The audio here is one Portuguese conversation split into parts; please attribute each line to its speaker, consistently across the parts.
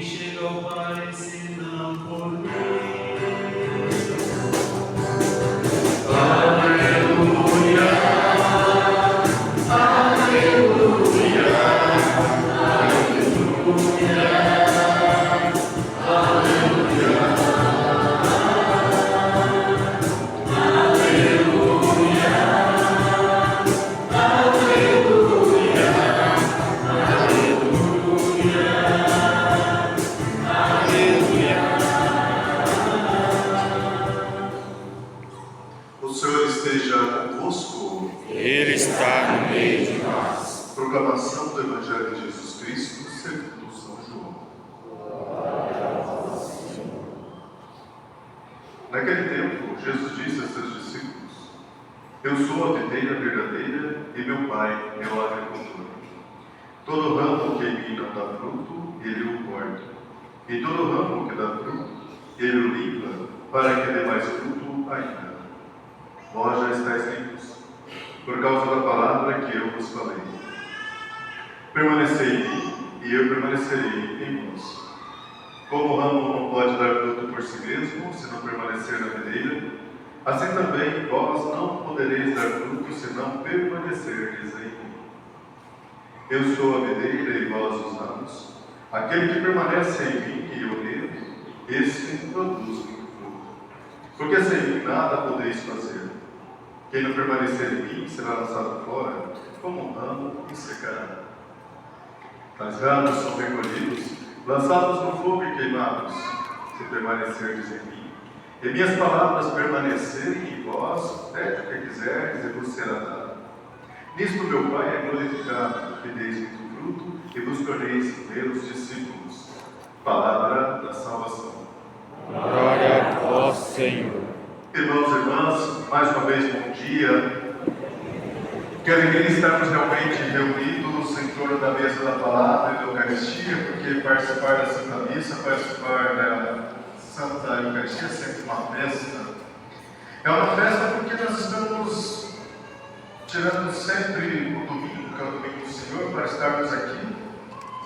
Speaker 1: chega ao Pai senão por mim. Aleluia, aleluia, aleluia, aleluia,
Speaker 2: Ele está no meio de nós.
Speaker 3: Proclamação do Evangelho de Jesus Cristo segundo São João. Naquele tempo, Jesus disse a seus discípulos: Eu sou a videira verdadeira e meu Pai é o agricultor. Todo ramo que em mim não dá fruto, ele o corta. E todo ramo que dá fruto, ele o limpa, para que dê mais fruto ainda. Vós já estáis limpos, por causa da palavra que eu vos falei. Permanecei em mim, e eu permanecerei em vós. Como o ramo não pode dar fruto por si mesmo, se não permanecer na videira, assim também vós não podereis dar fruto, se não permanecerdes em mim. Eu sou a videira e vós os ramos. Aquele que permanece em mim e eu nele, esse produz muito fruto. Porque sem mim nada podeis fazer. Quem não permanecer em mim será lançado fora, como um ramo, e secará. Tais ramos são recolhidos, lançados no fogo e queimados, se permanecerdes em mim. E minhas palavras permanecerem em vós, pede o que quiserdes e vos será dado. Nisto meu Pai é glorificado, que deis muito fruto e vos torneis meus discípulos. Palavra da salvação.
Speaker 2: Glória a vós, Senhor.
Speaker 3: Irmãos e irmãs, mais uma vez bom dia. Que alegria estarmos realmente reunidos em torno da mesa da palavra e da Eucaristia, porque participar da Santa Missa, participar da Santa Eucaristia é sempre uma festa. É uma festa porque nós estamos tirando sempre o domingo, que é o domingo do Senhor, para estarmos aqui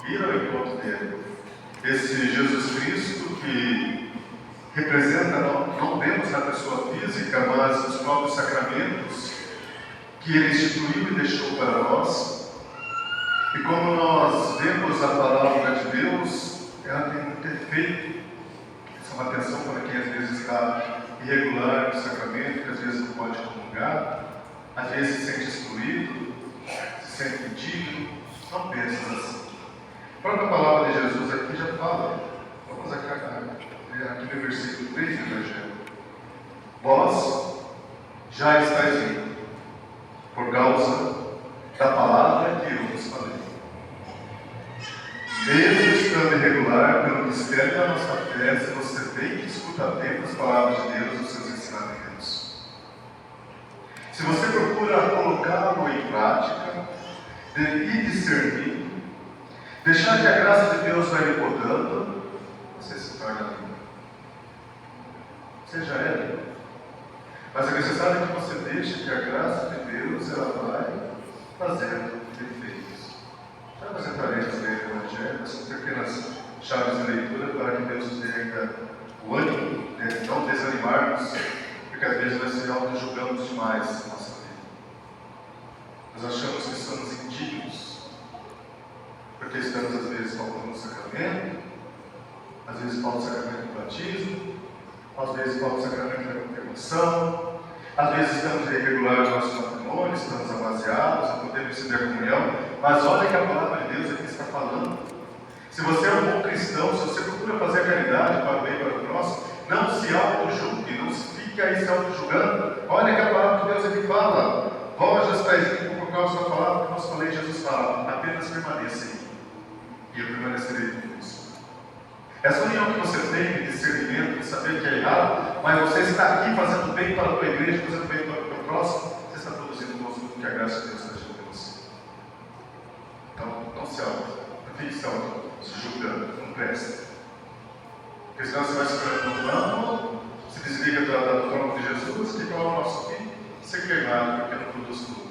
Speaker 3: e ir ao encontro dele. Esse Jesus Cristo que representa, não vemos na pessoa física, mas os próprios sacramentos que ele instituiu e deixou para nós. E como nós vemos a palavra de Deus, ela tem muito efeito. Isso é uma atenção para quem às vezes está irregular no sacramento, que às vezes não pode comungar, às vezes se sente excluído, se sente indigno. Não pense assim. A própria palavra de Jesus aqui já fala. Vamos aqui no versículo 3 do Evangelho. Vós já estáis limpos, por causa da palavra que eu vos falei. Mesmo estando irregular pelo mistério da nossa fé, se você tem que escutar atento as palavras de Deus, os seus ensinamentos. Se você procura colocá-lo em prática e discernir, deixar que a graça de Deus vai lhe podando, você se torna limpo. Você já é limpo. Mas é necessário que você deixe que a graça de Deus ela vai fazendo efeitos. Já nós entraremos no Evangelho, são pequenas chaves de leitura para que Deus nos dê ainda o ânimo de não desanimarmos, porque às vezes nós se auto-julgamos demais na nossa vida. Nós achamos que somos indignos, porque estamos às vezes faltando no sacramento, às vezes falta o sacramento do batismo, às vezes falta o sacramento da confirmação, às vezes estamos irregulares no nosso matrimônio, estamos amaziados, não podemos receber a comunhão, mas olha que a palavra de Deus aqui está falando. Se você é um bom cristão, se você procura fazer a caridade para o bem e para o próximo, não se auto-julgue, não fique aí se auto-julgando. Olha que a palavra de Deus aqui fala. Vós já estáis limpo por causa da palavra que nós falei, Jesus fala, apenas permaneça em mim, e eu permanecerei com você. Essa união que você tem de discernimento, de saber que é errado, mas você está aqui fazendo bem para a tua igreja, fazendo bem para o teu próximo, você está produzindo o gosto que a graça de Deus está ajudando você. Então, não se se julgando, não presta. Porque senão você vai se preocupando, se desliga do trono de Jesus, que é o nosso fim, ser queimado porque não produz fruto.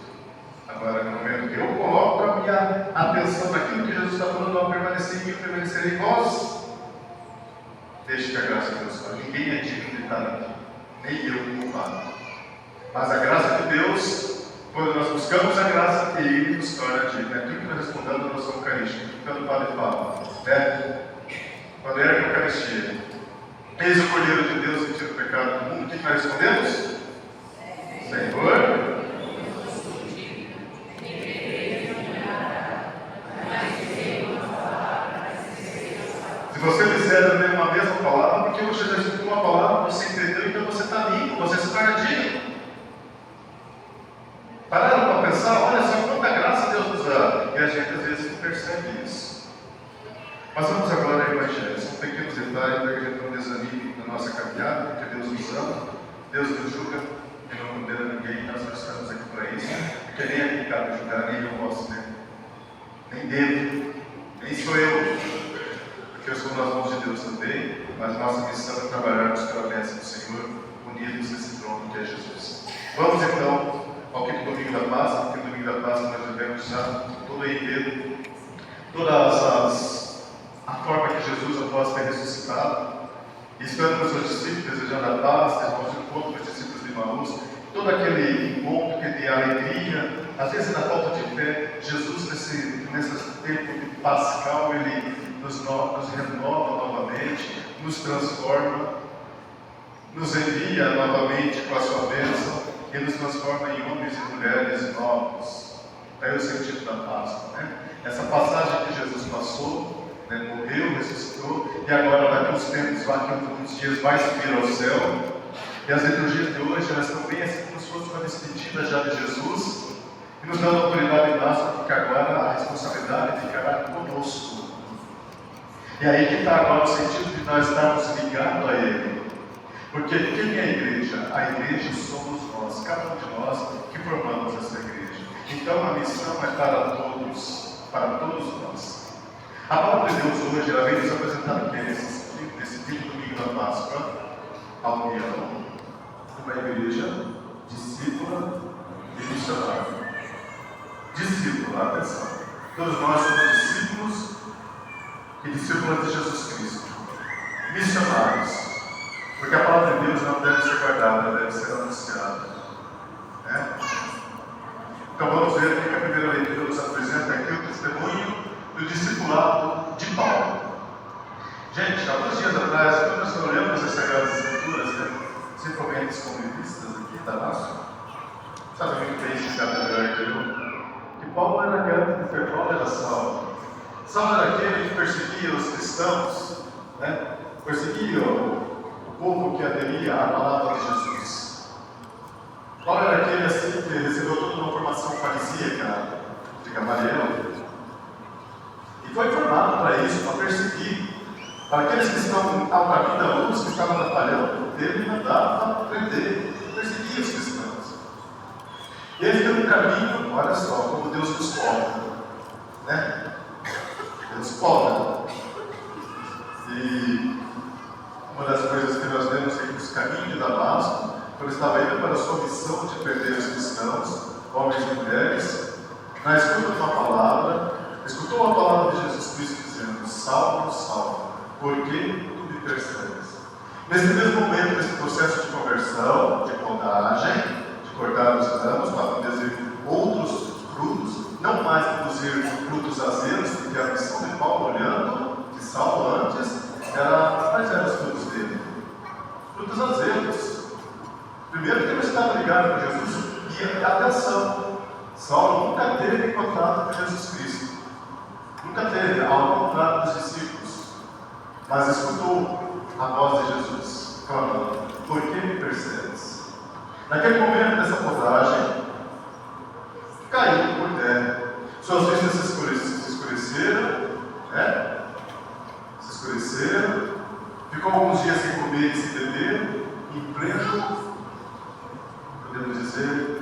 Speaker 3: Agora, no momento que eu coloco a minha atenção naquilo que Jesus está falando, ao permanecer em mim, permanecer em vós, Deixe que a graça de Deus fale. Ninguém é digno de estar aqui, nem eu como Pai. Mas a graça de Deus, quando nós buscamos a graça, Ele nos torna digno. É tudo que nós respondemos na nossa Eucarística. Quando o Padre fala, né? Quando era a Eucaristia, eis o Cordeiro de Deus que tira o pecado do mundo, o que nós respondemos? Senhor, se você disser uma mesma palavra, porque você já escutou uma palavra, você entendeu, então você está limpo, você se torna digno. Pararam para pensar, olha só quanta graça Deus nos dá. E a gente às vezes não percebe isso. Mas vamos agora ao Evangelho. São pequenos detalhes para que a gente não desanime na nossa caminhada, porque Deus nos ama, Deus nos julga e não condena ninguém. Nós não estamos aqui para isso, porque nem aqui cabe julgar, nem eu posso, né? Nem devo, nem sou eu, porque eu sou nas mãos de Deus também. Mas nossa missão é trabalharmos pela bênção do Senhor, unidos nesse trono que é Jesus. Vamos então ao quinto domingo da Páscoa, porque no domingo da Páscoa nós vivemos já todo o enredo, a forma que Jesus, após ter ressuscitado, estando com os seus discípulos, desejando a paz, depois do encontro com os discípulos de Emaús, todo aquele encontro que tem alegria, às vezes na falta de fé, Jesus nesse tempo pascal, Ele nos renova novamente, nos transforma, nos envia novamente com a sua bênção, e nos transforma em homens e mulheres novos. Daí o sentido da Páscoa, né? Essa passagem que Jesus passou, né? Morreu, ressuscitou, e agora daqui uns tempos, daqui uns dias vai subir ao céu. E as liturgias de hoje, elas estão bem assim como se fosse uma despedida já de Jesus, e nos dando a autoridade máxima, porque agora a responsabilidade ficará conosco. E aí que está agora o sentido de nós estarmos ligados a Ele. Porque quem é a igreja? A igreja somos nós, cada um de nós que formamos essa igreja. Então a missão é para todos nós. A palavra de Deus hoje, ela vem nos apresentar aqui nesse quinto domingo da Páscoa, a união de uma igreja discípula e missionária. Discípula, atenção. Todos nós somos discípulos e discípulas de Jesus Cristo. Missionários. Porque a palavra de Deus não deve ser guardada, ela deve ser anunciada. Né? Então vamos ver o que a primeira leitura nos apresenta aqui, o testemunho do discipulado de Paulo. Gente, alguns dias atrás, quando nós olhamos as Sagradas Escrituras, né, principalmente os convivistas aqui da nossa, sabe muito bem esse categoria que Paulo era aquele que Paulo era Saulo. Saulo era aquele que perseguia os cristãos, né? Perseguia o povo que aderia à palavra de Jesus. Paulo era aquele assim que recebeu toda uma formação farisíaca de Gamaliel e foi formado para isso, para perseguir, para aqueles que estão ao caminho da luz, que estavam atrapalhando dele, mandava prender, perseguir os cristãos. E ele tem um caminho, olha só, como Deus nos cobra, né? Deus cobra. E uma das coisas que nós vemos aqui nos caminhos de Damasco, quando estava indo para a sua missão de perder os cristãos, homens e mulheres, na escuta de uma palavra, escutou a palavra de Jesus Cristo dizendo: Saulo, Saulo, por que tu me persegues? Nesse mesmo momento, nesse processo de conversão, de podagem, de cortar os ramos para produzir outros frutos, não mais produzir frutos azedos, porque a missão de Paulo, olhando de Saulo antes, quais eram os frutos dele? Frutos azedos. Primeiro, que ele estava ligado com Jesus, e atenção, Saulo nunca teve contato com Jesus Cristo, nunca teve, ao contrário dos discípulos, mas escutou a voz de Jesus, clamando: por que me persegues? Naquele momento dessa podagem, caiu por terra, suas vistas se escureceram, né? Ficou alguns dias sem comer e sem beber, em pleno, podemos dizer,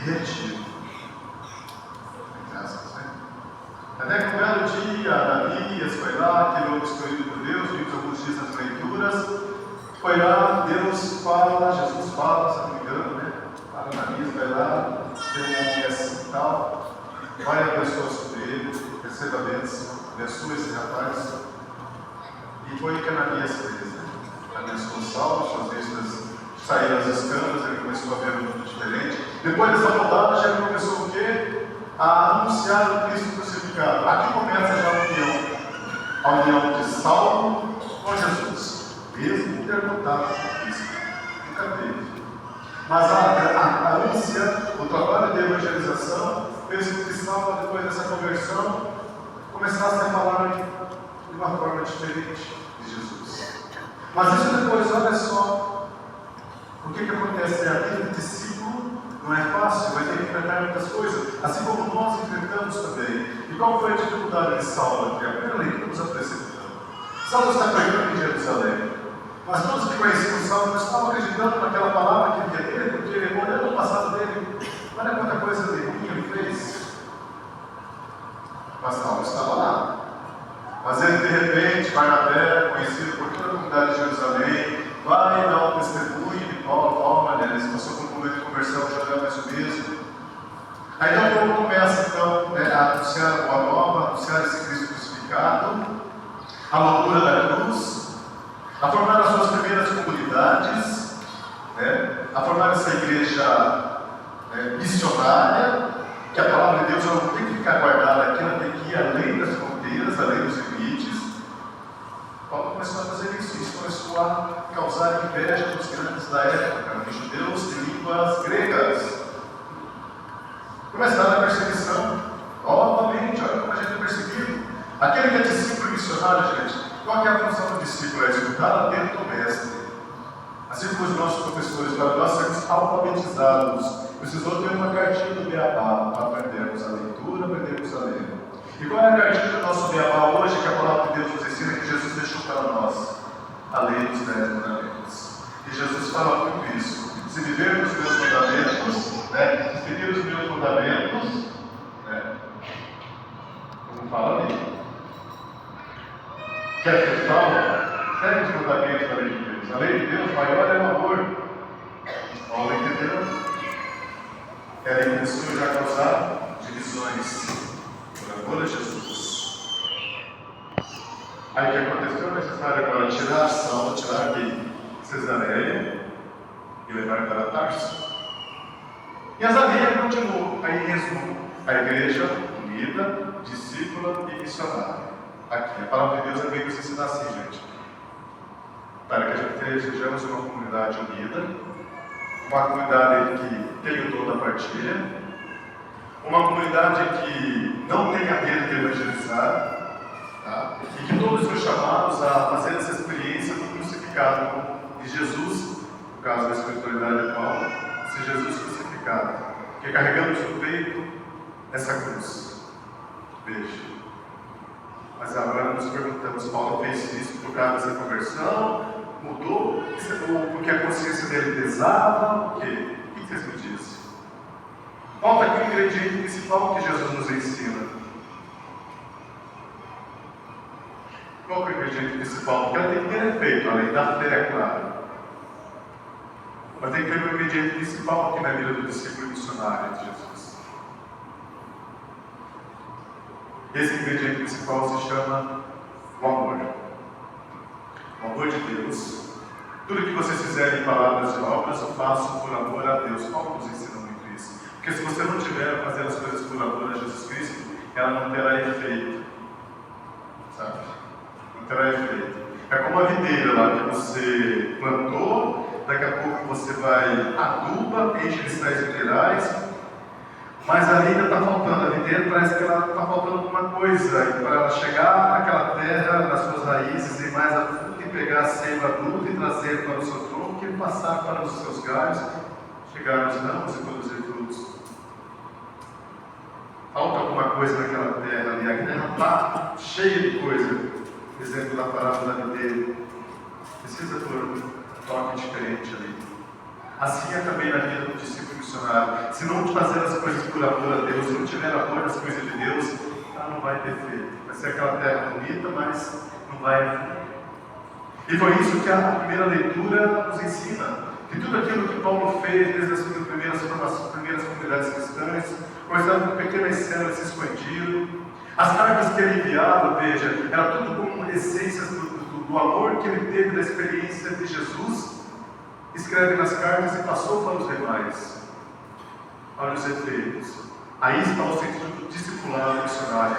Speaker 3: retiro. Até que um belo dia, Ananias foi lá, aquele homem escolhido por Deus, vimos alguns dias nas leituras, foi lá, Deus fala, Jesus fala, se não me engano, né? Ananias vai lá, tem um homem assim e tal, vai abençoar sobre ele, receba a bênção, abençoa esse rapaz. E foi o que Ananias fez, né? Ananias ficou salvo, suas vistas saíram as escamas, ele começou a ver um mundo diferente. Depois dessa rodada, já ele começou o quê? A anunciar o Cristo crucificado. Aqui começa já a união de Saulo com Jesus, mesmo derrotado por Cristo. Nunca teve. Mas a ânsia, o trabalho de evangelização, fez com que Saulo, depois dessa conversão, começasse a falar de uma forma diferente de Jesus. Mas isso depois, olha só, o que acontece? A vida de discípulo não é fácil, vai ter que enfrentar muitas coisas, assim como nós enfrentamos também. E qual foi a dificuldade de Saulo aqui? A primeira leitura nos apresentando. Saulo está pregando em Jerusalém, mas todos que conheciam Saulo não estavam acreditando naquela palavra que ele ia ter, porque olhando o passado dele, olha quanta coisa ruim ele fez. Mas Saulo estava lá. Mas ele, de repente, Barnabé, conhecido por toda a comunidade de Jerusalém, vai dar um testemunho de Paulo, olha, ele passou por um momento de conversão, já não é mais o mesmo. Aí então Paulo começa então a anunciar a boa nova, a anunciar esse Cristo crucificado, a loucura da cruz, a formar as suas primeiras comunidades, a formar essa igreja missionária, que a palavra de Deus não tem que ficar guardada aqui, ela tem que ir além das fronteiras, além dos limites. Paulo começou a fazer isso começou a causar inveja dos grandes da época, dos judeus de línguas gregas. Começaram a perseguição, novamente, olha como a gente é perseguido. Aquele que é discípulo missionário, gente, qual que é a função do discípulo? É escutar atento ao mestre. Assim como os nossos professores, para nós sermos alfabetizados, precisou ter uma cartinha do Beabá para aprendermos a leitura, aprendermos a ler. E qual é a cartinha do nosso Beabá hoje, que a palavra de Deus nos ensina, que Jesus deixou para nós? A lei dos 10 mandamentos. E Jesus fala muito isso. Se viver os meus mandamentos, se seguir os meus mandamentos, como fala ali. Quer ser salvo? Segue os mandamentos da lei de Deus. A lei de Deus maior é o amor. Paulo entendeu? Ele começou já a causar divisões por amor a Jesus. Aí o que aconteceu? É necessário agora tirar Saulo, tirar de Cesareia e levar para Tarso. E a Zaria continuou. Aí, em resumo, a igreja unida, discípula e missionária. Aqui, a palavra de Deus é bem nos ensinar assim, gente. Para que a gente sejamos uma comunidade unida, uma comunidade que tenha toda a partilha, uma comunidade que não tenha medo de evangelizar, tá? E que todos são chamados a fazer essa experiência do crucificado de Jesus, no caso da espiritualidade atual, se Jesus crucificado, que carregamos no peito essa cruz. Veja. Mas agora nos perguntamos, Paulo fez isso por causa dessa conversão? Mudou? Porque a consciência dele pesava? O quê? O que vocês me dizem? Falta aqui o ingrediente principal que Jesus nos ensina. Qual é o ingrediente principal? Porque ela tem que ter efeito, além da fé, é claro. Mas tem que ter um ingrediente principal aqui na vida do discípulo missionário de Jesus. Esse ingrediente principal se chama o amor. O amor de Deus. Tudo que vocês fizerem em palavras e obras, eu faço por amor a Deus. Paulo nos ensina muito isso. Porque se você não estiver fazendo as coisas por amor a Jesus Cristo, ela não terá efeito. Sabe? Não terá efeito. É como a videira lá que você plantou, daqui a pouco você vai aduba, enche de sais minerais, mas ali ainda está faltando, a videira parece que ela está faltando alguma coisa, para ela chegar naquela terra, nas suas raízes, ir mais a fundo e pegar a seiva adulta e trazer para o seu tronco e passar para os seus galhos, chegar nos ramos e produzir frutos. Falta alguma coisa naquela terra ali, a terra está cheia de coisa. Exemplo da parábola da videira. Precisa por um toque diferente ali. Assim é também na vida do discípulo missionário. Se não fazer as coisas por amor a Deus, se não tiver amor nas coisas de Deus, ela não vai ter feito. Vai ser aquela terra bonita, mas não vai. E foi isso que a primeira leitura nos ensina. Que tudo aquilo que Paulo fez desde as suas primeiras comunidades cristãs, começando com pequenas células se escondido. As cartas que ele enviava, veja, era tudo como essências do do amor que ele teve, da experiência de Jesus, escreve nas cartas e passou para os demais. Olha os efeitos. Aí está o sentido do discipulado missionário.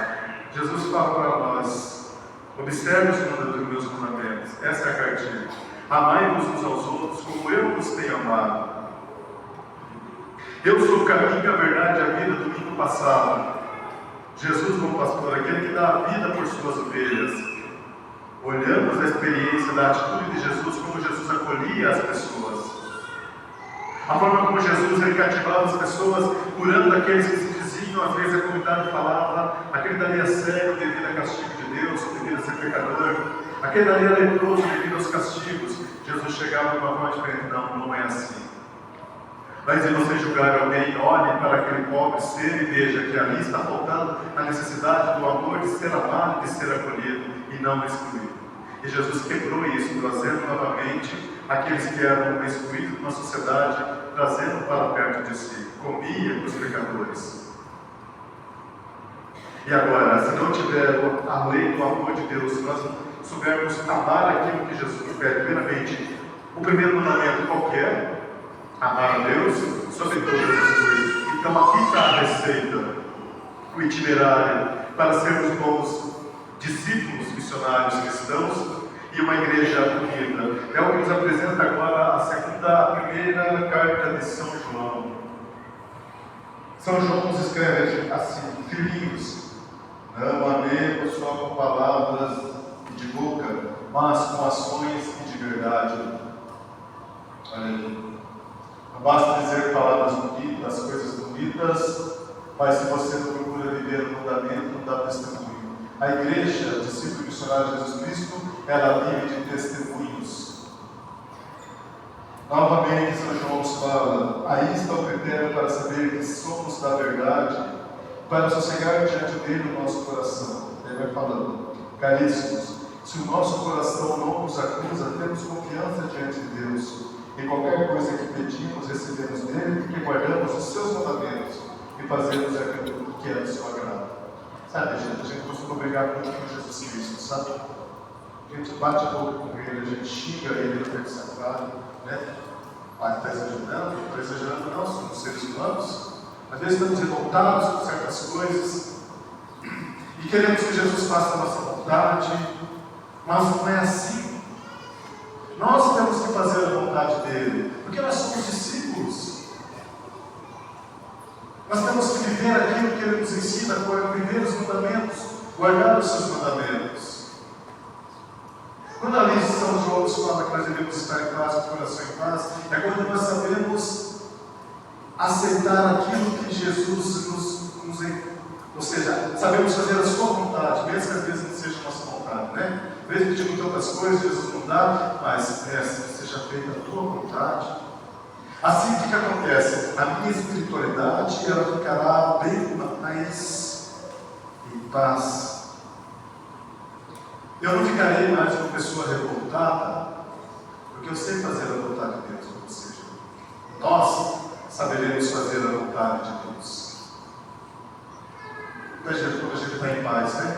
Speaker 3: Jesus fala para nós: observe os meus mandamentos. Essa é a cartilha. Amai-vos uns aos outros como eu vos tenho amado. Eu sou o caminho, a verdade e a vida. Domingo passado, Jesus como pastor, aquele que dá a vida por suas ovelhas. Olhamos a experiência da atitude de Jesus, como Jesus acolhia as pessoas. A forma como Jesus ele cativava as pessoas, curando aqueles que se diziam, às vezes a comunidade falava, aquele dali é cego devido a castigo de Deus, devido a ser pecador, aquele dali é leproso devido aos castigos. Jesus chegava de uma forma diferente: não é assim. Mas se você julgar alguém, olhe para aquele pobre ser e veja que ali está faltando a necessidade do amor, de ser amado, de ser acolhido e não excluído. E Jesus quebrou isso, trazendo novamente aqueles que eram excluídos de uma sociedade, trazendo para perto de si. Comia com os pecadores. E agora, se não tiver a lei do amor de Deus, se nós soubermos amar aquilo que Jesus pede, primeiramente, o primeiro mandamento qualquer, amar a Deus sobre todas as coisas. Então aqui está a receita, o itinerário para sermos bons discípulos missionários cristãos e uma igreja unida. É o que nos apresenta agora a primeira carta de São João. São João nos escreve assim: filhinhos, não amemos só com palavras de boca, mas com ações e de verdade. Olha aqui. Não basta dizer palavras bonitas, coisas bonitas, mas se você não procura viver o mandamento, não dá testemunho. A igreja, discípulo missionário de Jesus Cristo, ela vive de testemunhos. Novamente, São João nos fala: aí está o critério para saber que somos da verdade, para sossegar diante dele o nosso coração. Ele vai falando: caríssimos, se o nosso coração não nos acusa, temos confiança diante de Deus. E qualquer coisa que pedimos, recebemos dele, porque guardamos os seus mandamentos e fazemos aquilo que é do seu agrado. Sabe, gente, a gente costuma brigar muito com Jesus Cristo, sabe? A gente bate a boca com ele, a gente xinga ele no tempo sagrado, né? Ah, está exagerando, não, somos seres humanos. Às vezes estamos revoltados com certas coisas e queremos que Jesus faça a nossa vontade, mas não é assim. Nós temos que fazer a vontade dele, porque nós somos discípulos. Nós temos que viver aquilo que ele nos ensina, viver os mandamentos, guardar os seus mandamentos. Quando a lei de São João nos fala que nós devemos estar em paz, com o coração em paz, é quando nós sabemos aceitar aquilo que Jesus nos ou seja, sabemos fazer a sua vontade, mesmo que às vezes não seja a nossa vontade, né? Às vezes pedimos tantas coisas, Jesus não dá, mas seja feita a tua vontade. Assim, o que acontece? A minha espiritualidade, ela ficará bem na paz e paz. Eu não ficarei mais uma pessoa revoltada, porque eu sei fazer a vontade de Deus, ou seja, nós saberemos fazer a vontade de Deus. Quando a gente está em paz, né?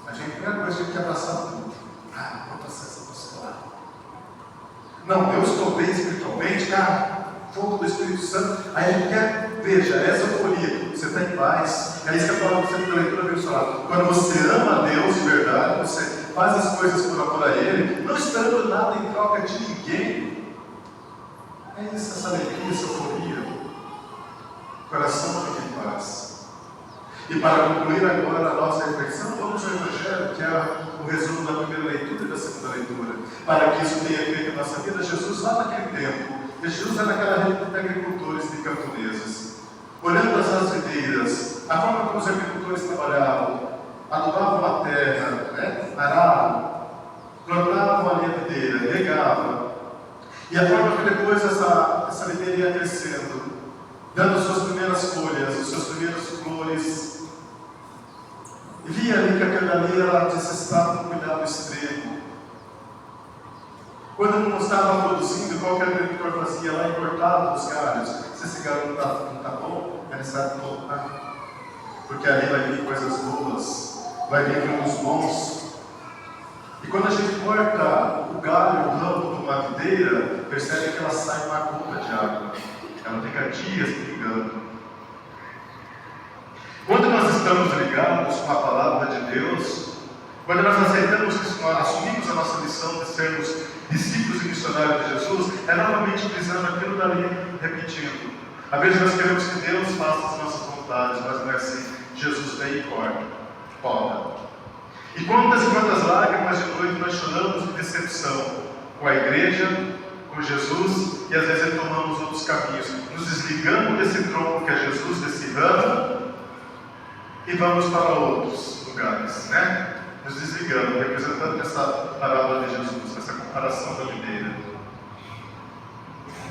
Speaker 3: A primeira coisa, a gente quer abraçar tudo. Vou passar essa pessoa lá. Não, eu estou bem espiritualmente, cara, fogo do Espírito Santo. Aí a gente quer, veja, essa euforia, você está em paz. É isso que a palavra sempre da leitura veio falar. Quando você ama a Deus de verdade, você faz as coisas por amor a Ele, não esperando nada em troca de ninguém. É isso, essa alegria, essa euforia. O coração fica em paz. E para concluir agora a nossa reflexão, vamos ao Evangelho, que é o resumo da primeira leitura e da segunda leitura. Para que isso tenha efeito em nossa vida, Jesus lá naquele tempo, Jesus era naquela região de agricultores e camponeses, olhando as videiras, a forma como os agricultores trabalhavam, adubavam a terra, né? Aravam, plantavam ali a videira, regavam, e a forma que depois essa videira ia crescendo, dando suas primeiras folhas, os seus primeiros flores. E via ali que aquela ali era necessitada de um cuidado extremo. Quando não estava produzindo, qual que o agricultor fazia lá? Cortava os galhos. Se esse galho não está bom, é necessário cortar. Porque ali vai vir coisas boas, vai vir frutos bons. E quando a gente corta o galho, o ramo de uma videira, percebe que ela sai uma gota de água. Ela fica dias pingando. Quando nós estamos ligados com a palavra de Deus, quando nós aceitamos que nós assumimos a nossa missão de sermos discípulos e missionários de Jesus, é novamente utilizando aquilo dali, repetindo. Às vezes nós queremos que Deus faça as nossas vontades, mas não é assim. Jesus vem e corta, poda. E quantas lágrimas de noite nós choramos de decepção com a igreja, com Jesus, e às vezes tomamos outros caminhos, nos desligamos desse tronco que é Jesus, desse ramo, e vamos para outros lugares, né? Nos desligamos, representando essa parábola de Jesus, essa comparação da videira.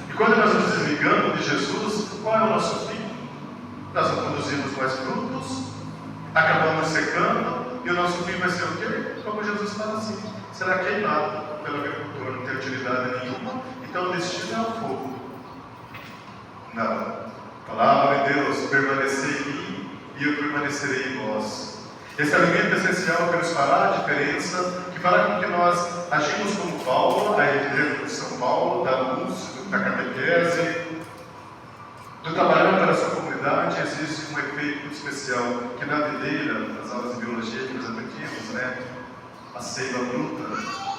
Speaker 3: E quando nós nos desligamos de Jesus, qual é o nosso fim? Nós não produzimos mais frutos, acabamos secando, e o nosso fim vai ser o quê? Como Jesus fala assim, será queimado pelo agricultor, não tem utilidade nenhuma. Então o destino é o fogo. Não. A palavra de Deus, permanecei em mim e eu permanecerei em vós. Esse alimento essencial que nos fará a diferença, que fará com que nós agimos como Paulo, a igreja de São Paulo, da luz, da catequese, do trabalhar para a sua comunidade. Existe um efeito especial que na videira, nas aulas de biologia que nós aprendemos, né? A seiva bruta,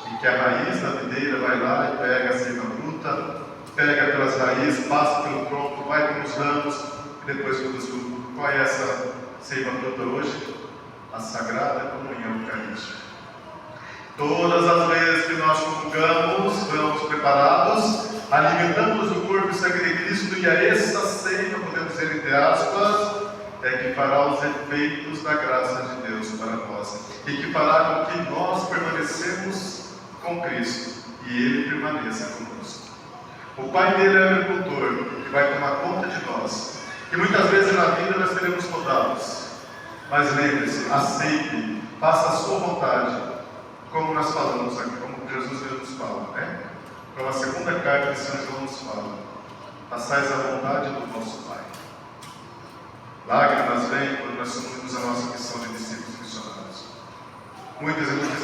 Speaker 3: em que a raiz da videira vai lá e pega a seiva bruta, pega pelas raízes, passa pelo tronco, vai com os ramos e depois produz fruto. Qual é essa seiva bruta hoje? A Sagrada Comunhão Eucarística. Todas as vezes que nós comungamos, vamos preparados, alimentamos o corpo e sangue de Cristo, e a essa ceia, podemos dizer entre aspas, é que fará os efeitos da graça de Deus para nós, e que fará com que nós permanecemos com Cristo, e Ele permaneça conosco. O Pai dele é o agricultor, que vai tomar conta de nós, e muitas vezes na vida nós seremos podados. Mas lembre-se, aceite, faça a sua vontade, como nós falamos aqui, como Jesus mesmo nos fala, né? Como a segunda carta de São João nos fala, façais a vontade do vosso Pai. Lágrimas vêm quando nós assumimos a nossa missão de discípulos missionários. Muitas e muitas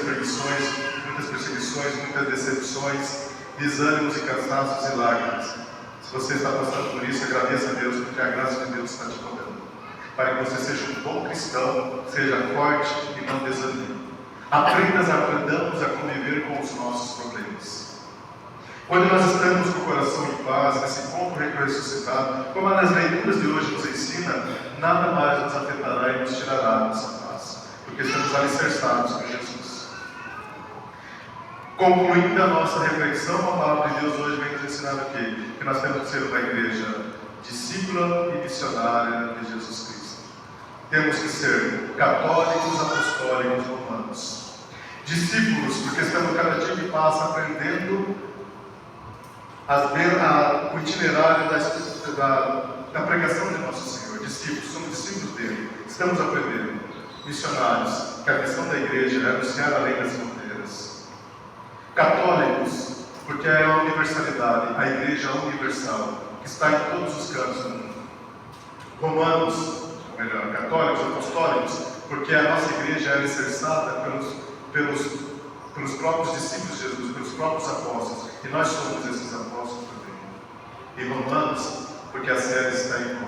Speaker 3: perseguições, muitas decepções, desânimos e cansaços e lágrimas. Se você está passando por isso, agradeça a Deus, porque a graça de Deus está te podendo. Para que você seja um bom cristão, seja forte e não desanime. Aprendamos a conviver com os nossos problemas. Quando nós estamos com o coração em paz, nesse encontro ressuscitado, como as leituras de hoje nos ensina, nada mais nos afetará e nos tirará a nossa paz, porque estamos alicerçados com Jesus. Concluindo a nossa reflexão, a palavra de Deus hoje vem nos ensinar o quê? Que nós temos que ser uma igreja discípula e missionária de Jesus Cristo. Temos que ser católicos, apostólicos, romanos. Discípulos, porque estamos cada dia que passa aprendendo o itinerário da pregação de nosso Senhor. Discípulos, somos discípulos dele, estamos aprendendo. Missionários, que a missão da igreja é anunciar além das fronteiras. Católicos, porque é a universalidade, a igreja universal, que está em todos os cantos do mundo. Romanos, católicos, apostólicos, porque a nossa igreja é alicerçada pelos próprios discípulos de Jesus, pelos próprios apóstolos, e nós somos esses apóstolos também. E Romanos, porque a série está em Roma,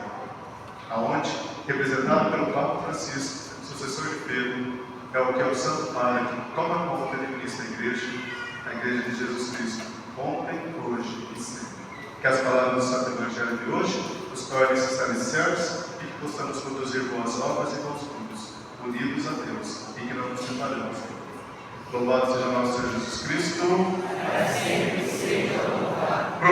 Speaker 3: aonde, representado pelo Papa Francisco, sucessor de Pedro, é o que é o Santo Padre, que toma conta e administra a igreja de Jesus Cristo, ontem, hoje e sempre. Que as palavras do Santo Evangelho de hoje nos tornem esses alicerces e que possamos produzir boas obras e bons frutos, unidos a Deus, e que não nos separemos. Louvado seja nosso Senhor Jesus Cristo.